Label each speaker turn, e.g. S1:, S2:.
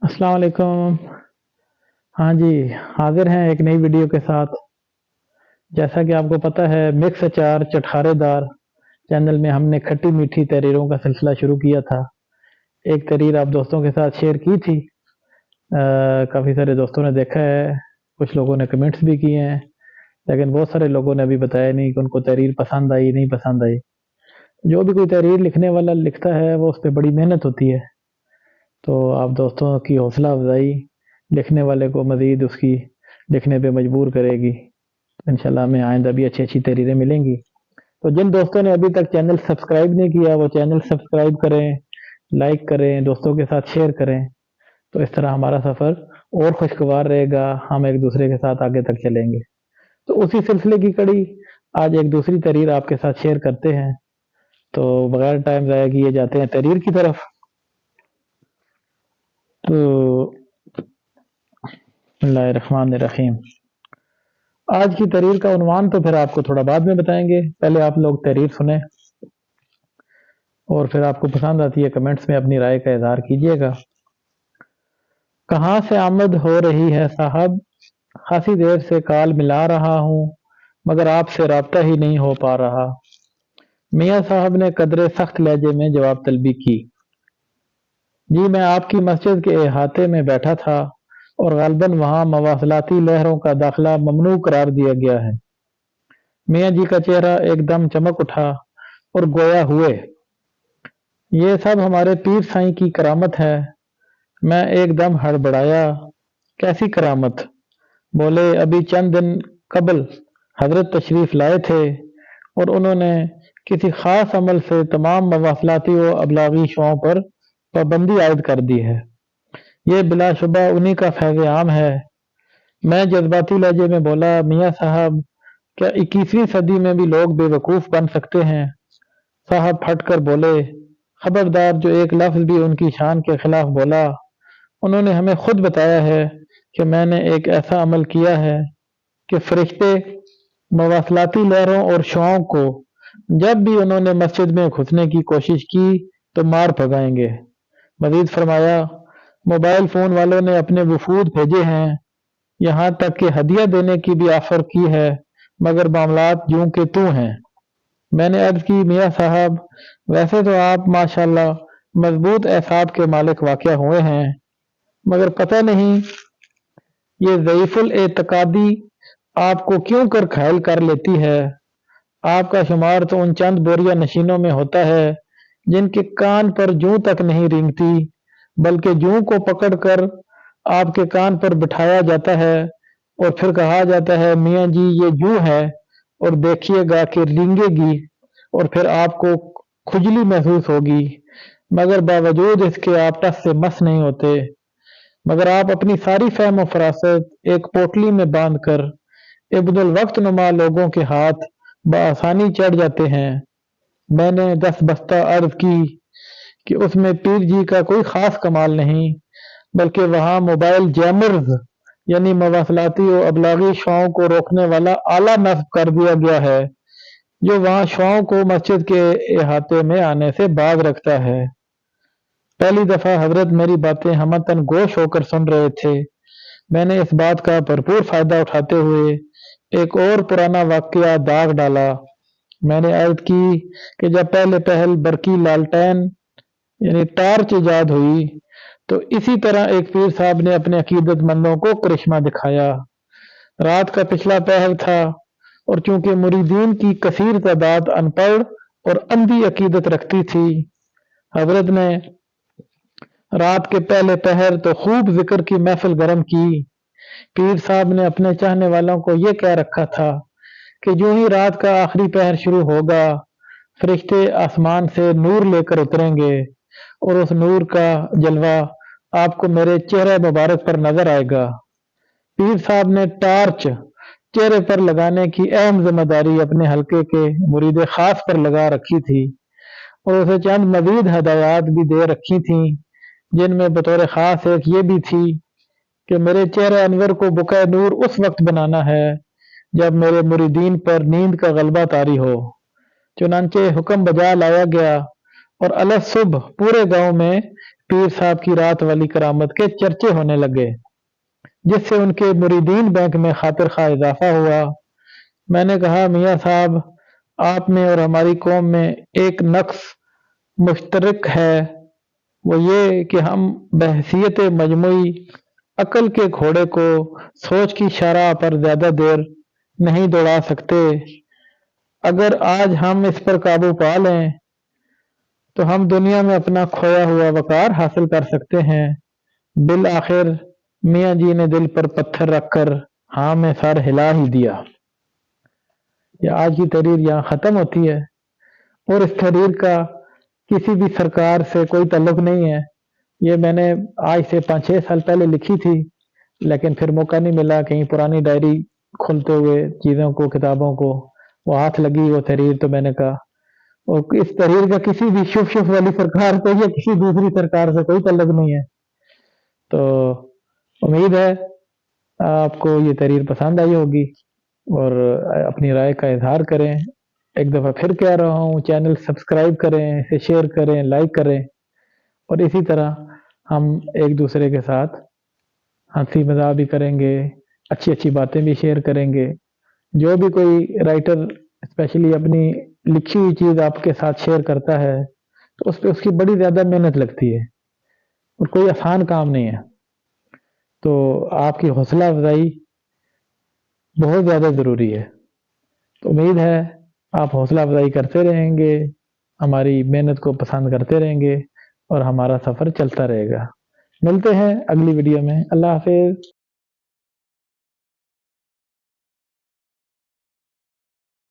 S1: अस्सलाम वालेकुम। हाँ जी, हाजिर हैं एक नई वीडियो के साथ। जैसा कि आपको पता है, मिक्स अचार चटखारेदार चैनल में हमने खट्टी मीठी तहरीरों का सिलसिला शुरू किया था। एक तहरीर आप दोस्तों के साथ शेयर की थी। काफ़ी सारे दोस्तों ने देखा है, कुछ लोगों ने कमेंट्स भी किए हैं, लेकिन बहुत सारे लोगों ने अभी बताया नहीं कि उनको तहरीर पसंद आई, नहीं पसंद आई। जो भी कोई तहरीर लिखने वाला लिखता है, वो उस पे बड़ी मेहनत होती है। तो आप दोस्तों की हौसला अफजाई लिखने वाले को मज़ीद उसकी लिखने पे मजबूर करेगी। इंशाल्लाह हमें आइंदा भी अच्छी-अच्छी तहरीरें मिलेंगी। तो जिन दोस्तों ने अभी तक चैनल सब्सक्राइब नहीं किया, वो चैनल सब्सक्राइब करें, लाइक करें, दोस्तों के साथ शेयर करें। तो इस तरह हमारा सफ़र और खुशगवार रहेगा, हम एक दूसरे के साथ आगे तक चलेंगे। तो उसी सिलसिले की कड़ी आज एक दूसरी तहरीर आपके साथ शेयर करते हैं। तो बगैर टाइम ज़ाया किए जाते हैं तहरीर की तरफ। तो बिस्मिल्लाहिर्रहमानिर्रहीम। आज की तहरीर का उन्वान तो फिर आपको थोड़ा बाद में बताएंगे, पहले आप लोग तहरीर सुने और फिर आपको पसंद आती है कमेंट्स में अपनी राय का इजहार कीजिएगा। कहाँ से आमद हो रही है साहब, खासी देर से कॉल मिला रहा हूँ, मगर आपसे राब्ता ही नहीं हो पा रहा। मियाँ साहब ने कदरे सख्त लहजे में जवाब तलबी की। जी, मैं आपकी मस्जिद के अहाते में बैठा था और ग़ालिबन वहाँ मवासलाती लहरों का दाखिला ममनू करार दिया गया है। मियाँ जी का चेहरा एकदम चमक उठा और गोया हुए, ये सब हमारे पीर साईं की करामत है। मैं एकदम हड़बड़ाया, कैसी करामत? बोले, अभी चंद दिन कबल हजरत तशरीफ लाए थे और उन्होंने किसी खास अमल से तमाम मवासलाती व अबलागी शोओं पर पाबंदी आयद कर दी है। ये बिलाशुबा उन्हीं का फैज़ आम है। मैं जज्बाती लहजे में बोला, मियाँ साहब, क्या 21वीं सदी में भी लोग बेवकूफ़ बन सकते हैं? साहब फट कर बोले, खबरदार, जो एक लफ्ज़ भी उनकी शान के खिलाफ बोला। उन्होंने हमें खुद बताया है कि मैंने एक ऐसा अमल किया है कि फरिश्ते मवासलाती लहरों और शुआओं को जब भी उन्होंने मस्जिद में घुसने की कोशिश की तो मार भगाएंगे। मजीद फरमाया, मोबाइल फ़ोन वालों ने अपने वफूद भेजे हैं, यहाँ तक कि हदिया देने की भी ऑफर की है, मगर मामलात यूं के त्यों हैं। मैंने अर्ज की, मियाँ साहब, वैसे तो आप माशाल्लाह मजबूत एसाब के मालिक वाक़या हुए हैं, मगर पता नहीं ये ज़ईफ़ुल एतकादी आपको क्यों कर घायल कर लेती है। आपका शुमार तो उन चंद बोरिया नशीनों में होता है जिनके कान पर जूं तक नहीं रेंगती, बल्कि जूं को पकड़कर आपके कान पर बिठाया जाता है और फिर कहा जाता है, मियाँ जी ये जूं है और देखिएगा कि रेंगेगी और फिर आपको खुजली महसूस होगी, मगर बावजूद इसके आप टस से मस नहीं होते। मगर आप अपनी सारी फहम और फरासत एक पोटली में बांधकर इब्नुल वक्त नुमा लोगों के हाथ बआसानी चढ़ जाते हैं। मैंने दस बस्ता अर्ज की कि उसमें पीर जी का कोई खास कमाल नहीं, बल्कि वहाँ मोबाइल जैमर्स यानी मवासलाती और अबलागी शोओं को रोकने वाला आला नस्ब कर दिया गया है, जो वहाँ शोओं को मस्जिद के अहाते में आने से बाज रखता है। पहली दफा हजरत मेरी बातें हमतन गोश होकर सुन रहे थे। मैंने इस बात का भरपूर फायदा उठाते हुए एक और पुराना वाकया दाग डाला। मैंने अर्ज की कि जब पहले पहल बरकी लालटेन यानी टार्च इजाद हुई, तो इसी तरह एक पीर साहब ने अपने अकीदतमंदों को करिश्मा दिखाया। रात का पिछला पहर था और चूंकि मुरीदीन की कसीर तादाद अनपढ़ और अंधी अकीदत रखती थी, हजरत ने रात के पहले पहर तो खूब जिक्र की महफिल गरम की। पीर साहब ने अपने चाहने वालों को ये कह रखा था कि यूं ही रात का आखिरी पहर शुरू होगा, फरिश्ते आसमान से नूर लेकर उतरेंगे और उस नूर का जलवा आपको मेरे चेहरे मुबारक पर नजर आएगा। पीर साहब ने टार्च चेहरे पर लगाने की अहम जिम्मेदारी अपने हल्के के मुरीद खास पर लगा रखी थी और उसे चंद मजीद हदायत भी दे रखी थी, जिनमें बतौर खास एक ये भी थी कि मेरे चेहरे अनवर को बुकाए नूर उस वक्त बनाना है जब मेरे मुरीदीन पर नींद का गलबा तारी हो। चुनांचे हुक्म बजा लाया गया और अलग सुबह पूरे गांव में پیر صاحب کی رات والی کرامت کے چرچے ہونے لگے، جس سے ان کے مریدین بینک میں خاطر خواہ اضافہ ہوا۔ میں نے کہا میاں صاحب، آپ میں اور ہماری قوم میں ایک نقص مشترک ہے، وہ یہ کہ ہم بحیثیت مجموعی عقل کے گھوڑے کو سوچ کی شرح پر زیادہ دیر نہیں دوڑا سکتے۔ اگر آج ہم اس پر قابو پا لیں تو ہم دنیا میں اپنا کھویا ہوا وقار حاصل کر سکتے ہیں۔ بالآخر میاں جی نے دل پر پتھر رکھ کر ہاں میں سر ہلا ہی دیا۔ یہ آج کی تحریر یہاں ختم ہوتی ہے، اور اس تحریر کا کسی بھی سرکار سے کوئی تعلق نہیں ہے۔ یہ میں نے آج سے 5-6 سال پہلے لکھی تھی، لیکن پھر موقع نہیں ملا، کہیں پرانی ڈائری کھلتے ہوئے چیزوں کو، کتابوں کو وہ ہاتھ لگی وہ تحریر، تو میں نے کہا، اور اس تحریر کا کسی بھی شف والی سرکار سے یا کسی دوسری سرکار سے کوئی تعلق نہیں ہے۔ تو امید ہے آپ کو یہ تحریر پسند آئی ہوگی، اور اپنی رائے کا اظہار کریں۔ ایک دفعہ پھر کہہ رہا ہوں، چینل سبسکرائب کریں، اسے شیئر کریں، لائک کریں، اور اسی طرح ہم ایک دوسرے کے ساتھ ہنسی مذاق بھی کریں گے، اچھی اچھی باتیں بھی شیئر کریں گے۔ جو بھی کوئی رائٹر اسپیشلی اپنی لکھی ہوئی چیز آپ کے ساتھ شیئر کرتا ہے تو اس پہ اس کی بڑی زیادہ محنت لگتی ہے، اور کوئی آسان کام نہیں ہے۔ تو آپ کی حوصلہ افزائی بہت زیادہ ضروری ہے۔ تو امید ہے آپ حوصلہ افزائی کرتے رہیں گے، ہماری محنت کو پسند کرتے رہیں گے، اور ہمارا سفر چلتا رہے گا۔ ملتے ہیں اگلی ویڈیو میں۔ اللہ حافظ۔